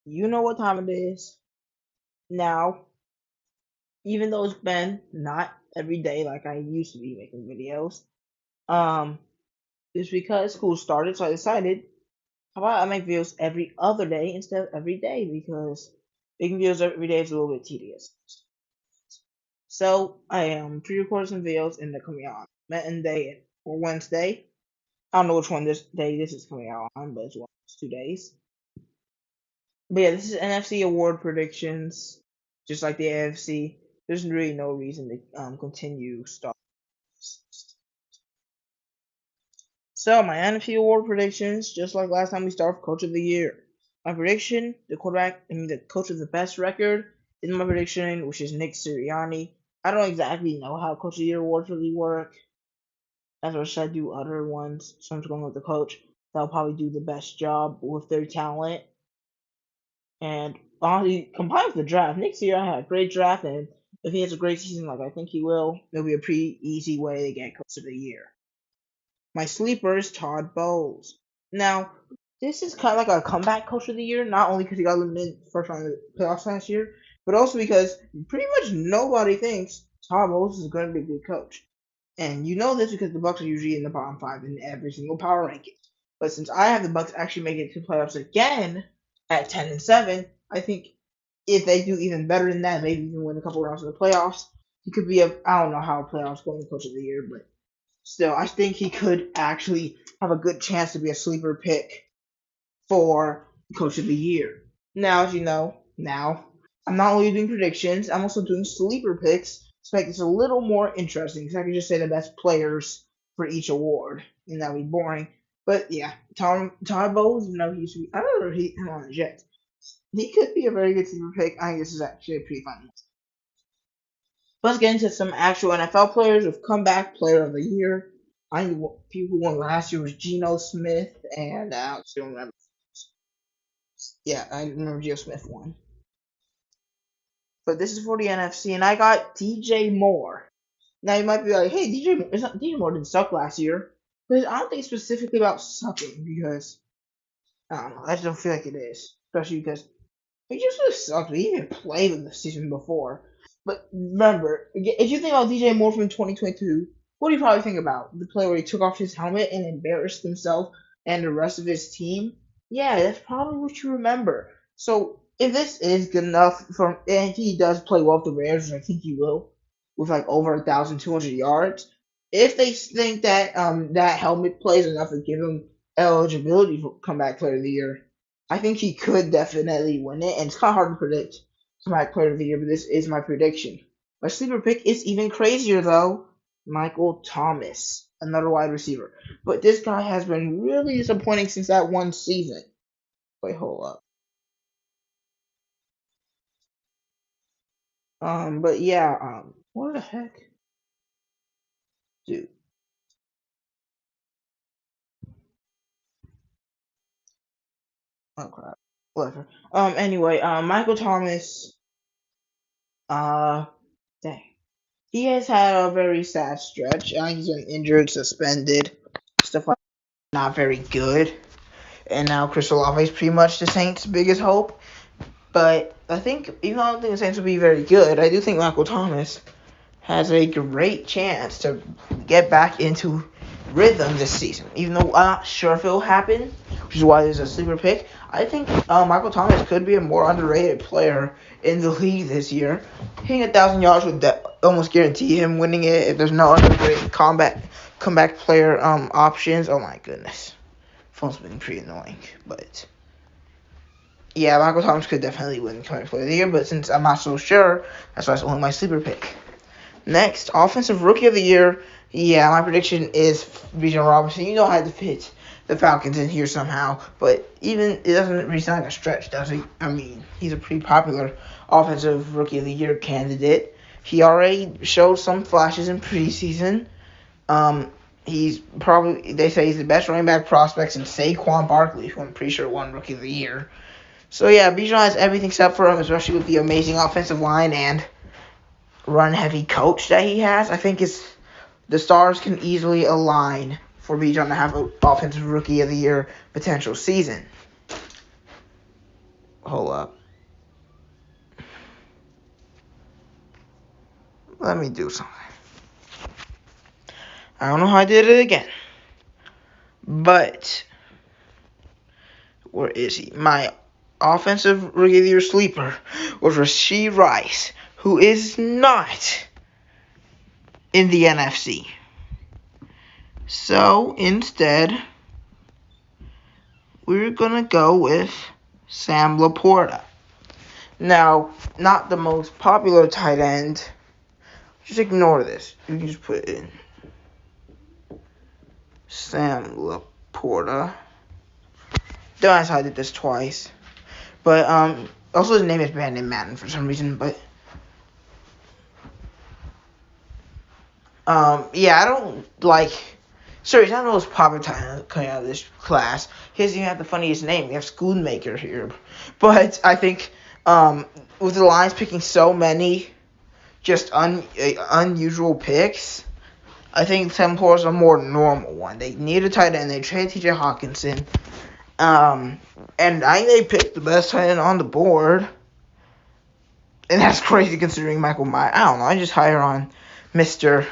You know what time it is. Now, even though it's been not every day like I used to be making videos, um, it's because school started, so I decided, how about I make videos every other day instead of every day because making videos every day is a little bit tedious. So I pre-recorded some videos and they're coming out on Monday or Wednesday. I don't know which one this day this is coming out on, but it's one of those 2 days. But yeah, this is NFC award predictions, just like the AFC. There's really no reason to continue stars. So my NFC award predictions, just like last time we start Coach of the Year. My prediction, the coach of the best record, is my prediction, which is Nick Sirianni. I don't exactly know how Coach of the Year awards really work. As I should do other ones, so I'm just going with the coach. That'll probably do the best job with their talent. And honestly, combined with the draft, next year I had a great draft, and if he has a great season like I think he will, it'll be a pretty easy way to get Coach of the Year. My sleeper is Todd Bowles. Now, this is kind of like a comeback Coach of the Year, not only because he got eliminated first round of the playoffs last year, but also because pretty much nobody thinks Todd Bowles is going to be a good coach. And you know this because the Bucks are usually in the bottom five in every single power ranking. But since I have the Bucks actually making it to playoffs again at 10-7, I think if they do even better than that, maybe even win a couple rounds of the playoffs, he could be I don't know how playoffs going to coach of the year, but still, I think he could actually have a good chance to be a sleeper pick for coach of the year. Now, as you know, I'm not only doing predictions, I'm also doing sleeper picks to make this a little more interesting. Because I can just say the best players for each award, and that'd be boring. But yeah, Todd Bowles, I don't know if him on the Jets. He could be a very good sleeper pick. I think this is actually a pretty fun one. Let's get into some actual NFL players with comeback player of the year. I think people who won last year was Geno Smith, and I still remember. Yeah, I remember Geno Smith won. But this is for the NFC, and I got DJ Moore. Now you might be like, "Hey, DJ Moore didn't suck last year," but I don't think it's specifically about sucking because I don't know. I just don't feel like it is, especially because he just really sucked. He even played in the season before. But remember, if you think about DJ Moore from 2022, what do you probably think about? The play where he took off his helmet and embarrassed himself and the rest of his team? Yeah, that's probably what you remember. So if this is good enough for, and he does play well with the Bears, which I think he will, with like over 1,200 yards, if they think that that helmet plays enough to give him eligibility for comeback player of the year, I think he could definitely win it. And it's kind of hard to predict comeback player of the year, but this is my prediction. My sleeper pick is even crazier though. Michael Thomas, another wide receiver. But this guy has been really disappointing since that one season. Wait, hold up. But yeah, what the heck, dude? Oh crap. Whatever. Anyway, Michael Thomas. Uh, dang. He has had a very sad stretch. He's been injured, suspended, stuff like that. Not very good. And now Chris Olave is pretty much the Saints' biggest hope. But I think, even though I don't think the Saints will be very good, I do think Michael Thomas has a great chance to get back into rhythm this season. Even though I'm not sure if it'll happen, which is why there's a sleeper pick. I think Michael Thomas could be a more underrated player in the league this year. Hitting 1,000 yards would almost guarantee him winning it if there's no other great comeback player options. Oh my goodness, phone's been pretty annoying, but. Yeah, Michael Thomas could definitely win comeback player of the year, but since I'm not so sure, that's why it's only my sleeper pick. Next, offensive rookie of the year. Yeah, my prediction is Bijan Robinson. You know I had to fit the Falcons in here somehow, but even it doesn't really sound like a stretch, does it? I mean, he's a pretty popular offensive rookie of the year candidate. He already showed some flashes in preseason. He's probably, they say he's the best running back prospect since Saquon Barkley, who I'm pretty sure won rookie of the year. So yeah, Bijan has everything set for him, especially with the amazing offensive line and run-heavy coach that he has. I think the stars can easily align for Bijan to have an offensive rookie of the year potential season. Hold up. Let me do something. I don't know how I did it again. But where is he? My offensive rookie of the year sleeper was Rashee Rice, who is not in the NFC. So instead, we're gonna go with Sam Laporta. Now, not the most popular tight end. Just ignore this. You can just put in Sam Laporta. Don't ask how I did this twice. But also his name is banned in Madden for some reason. But yeah, I don't like. Sorry, he's not the most popular tight end coming out of this class. He doesn't even have the funniest name. We have Schoonmaker here. But I think with the Lions picking so many just unusual picks, I think Sam Laporta is a more normal one. They need a tight end. They traded T.J. Hawkinson. And I think they picked the best tight end on the board. And that's crazy considering Michael Mayer. I don't know. I just higher on Mr.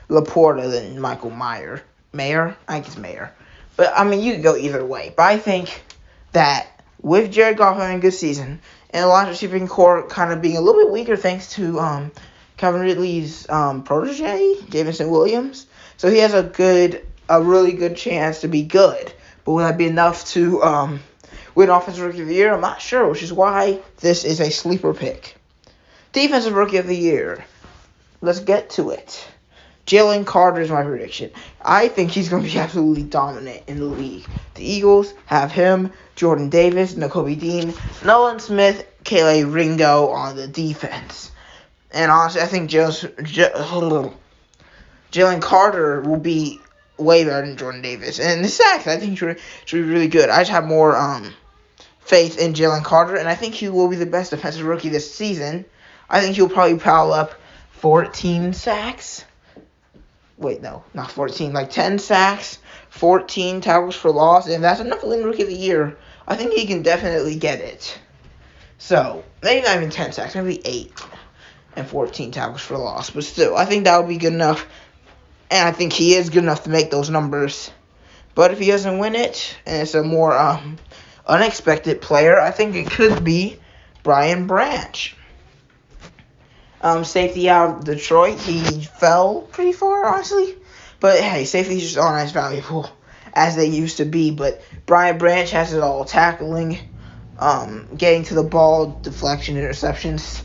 Laporta than Michael Mayer. Mayer? I think it's Mayer. But, I mean, you could go either way. But I think that with Jared Goff having a good season and the Lions receiving core kind of being a little bit weaker thanks to Calvin Ridley's protege, Jameson Williams. So he has a really good chance to be good. But will that be enough to win Offensive Rookie of the Year? I'm not sure, which is why this is a sleeper pick. Defensive Rookie of the Year. Let's get to it. Jalen Carter is my prediction. I think he's going to be absolutely dominant in the league. The Eagles have him, Jordan Davis, Nakobe Dean, Nolan Smith, Kayla Ringo on the defense. And honestly, I think Jalen Carter will be way better than Jordan Davis. And the sacks, I think should be really good. I just have more faith in Jalen Carter, and I think he will be the best defensive rookie this season. I think he'll probably pile up 14 sacks. Wait, no, not 14, like 10 sacks, 14 tackles for loss, and that's enough to win Rookie of the Year. I think he can definitely get it. So, maybe not even 10 sacks, maybe 8 and 14 tackles for loss. But still, I think that would be good enough, and I think he is good enough to make those numbers. But if he doesn't win it, and it's a more unexpected player, I think it could be Brian Branch. Safety out of Detroit, he fell pretty far, honestly. But hey, safeties just aren't as valuable as they used to be. But Brian Branch has it all: tackling, getting to the ball, deflection, interceptions.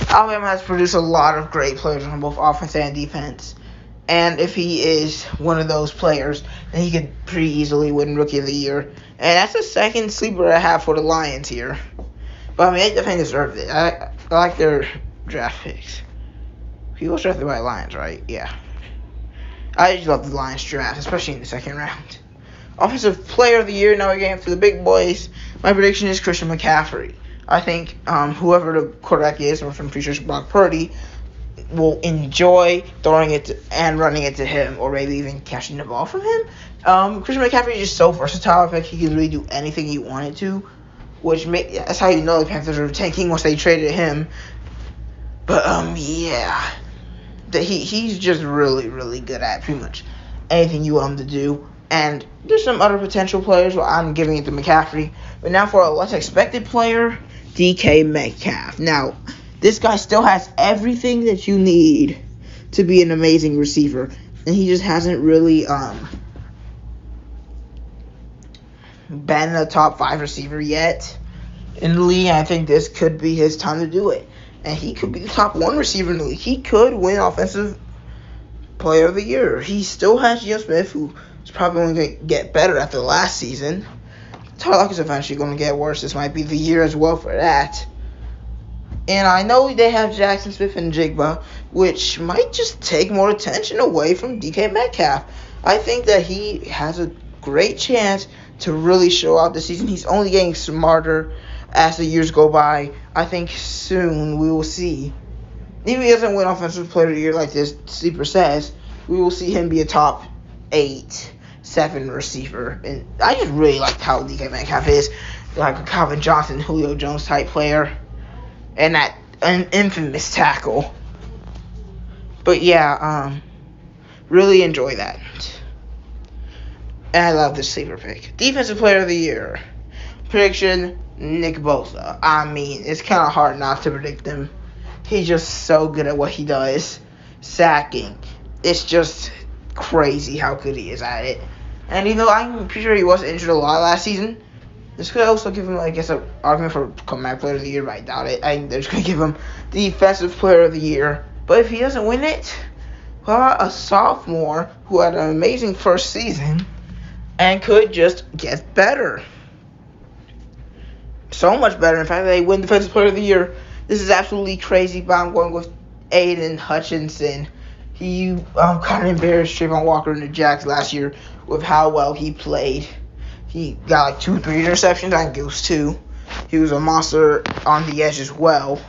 Alabama has produced a lot of great players on both offense and defense. And if he is one of those players, then he could pretty easily win Rookie of the Year. And that's the second sleeper I have for the Lions here. But I mean, they definitely deserve it. I like their draft picks. He was drafted by the Lions, right? Yeah. I just love the Lions draft, especially in the second round. Offensive Player of the Year, now we're getting for the big boys. My prediction is Christian McCaffrey. I think whoever the quarterback is, which I'm pretty sure it's Brock Purdy, will enjoy throwing it and running it to him, or maybe even catching the ball from him. Christian McCaffrey is just so versatile. I think he can really do anything he wanted to, that's how you know the Panthers are tanking once they traded him. But yeah, he's just really, really good at pretty much anything you want him to do. And there's some other potential players, but I'm giving it to McCaffrey. But now for a less expected player, DK Metcalf. Now, this guy still has everything that you need to be an amazing receiver, and he just hasn't really been a top 5 receiver yet in the league. I think this could be his time to do it. And he could be the top 1 receiver in the league. He could win Offensive Player of the Year. He still has Geno Smith, who is probably only going to get better after last season. Tyler Lockett is eventually going to get worse. This might be the year as well for that. And I know they have Jackson Smith and Jigba, which might just take more attention away from DK Metcalf. I think that he has a great chance to really show out this season. He's only getting smarter as the years go by. I think soon we will see, even if he doesn't win Offensive Player of the Year like this sleeper says, we will see him be a top 8, 7 receiver. And I just really like how DK Metcalf is. like a Calvin Johnson, Julio Jones type player, and that an infamous tackle. But yeah, really enjoy that. And I love this sleeper pick. Defensive Player of the Year. Prediction, Nick Bosa. I mean, it's kind of hard not to predict him. He's just so good at what he does. Sacking. It's just crazy how good he is at it. And even though I'm pretty sure he was injured a lot last season, this could also give him, I guess, an argument for comeback player of the year, but I doubt it. I think they're just going to give him defensive player of the year. But if he doesn't win it, well, a sophomore who had an amazing first season and could just get better. So much better. In fact, they win defensive player of the year. This is absolutely crazy, but I'm going with Aiden Hutchinson. He kind of embarrassed Trayvon Walker in the Jacks last year with how well he played. He got like 2-3 interceptions. I think it was 2. He was a monster on the edge as well.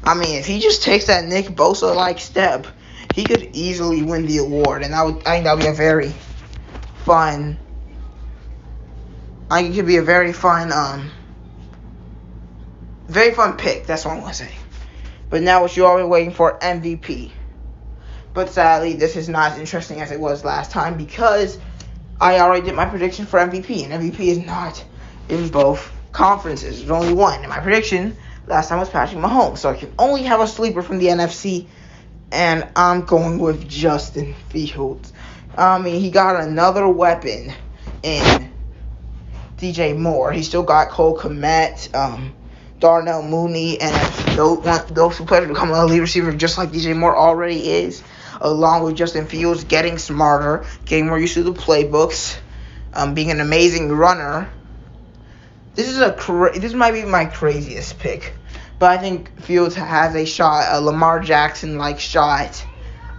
I mean, if he just takes that Nick Bosa-like step, he could easily win the award, and I think that would be a very fun. I think it could be a very fun pick. That's what I want to say. But now what you're always waiting for, MVP. But sadly, this is not as interesting as it was last time because I already did my prediction for MVP, and MVP is not in both conferences. There's only one. And my prediction last time was Patrick Mahomes, so I can only have a sleeper from the NFC, and I'm going with Justin Fields. I mean, he got another weapon in DJ Moore. He still got Cole Kmet, Darnell Mooney, and those two players become a lead receiver just like DJ Moore already is, along with Justin Fields getting smarter, getting more used to the playbooks, being an amazing runner. This might be my craziest pick, but I think Fields has a shot, a Lamar Jackson-like shot,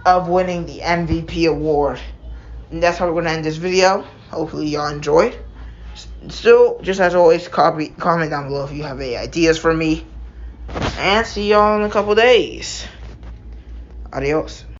of winning the MVP award. And that's how we're going to end this video. Hopefully y'all enjoyed. Still, just as always, comment down below if you have any ideas for me. And see y'all in a couple days. Adios.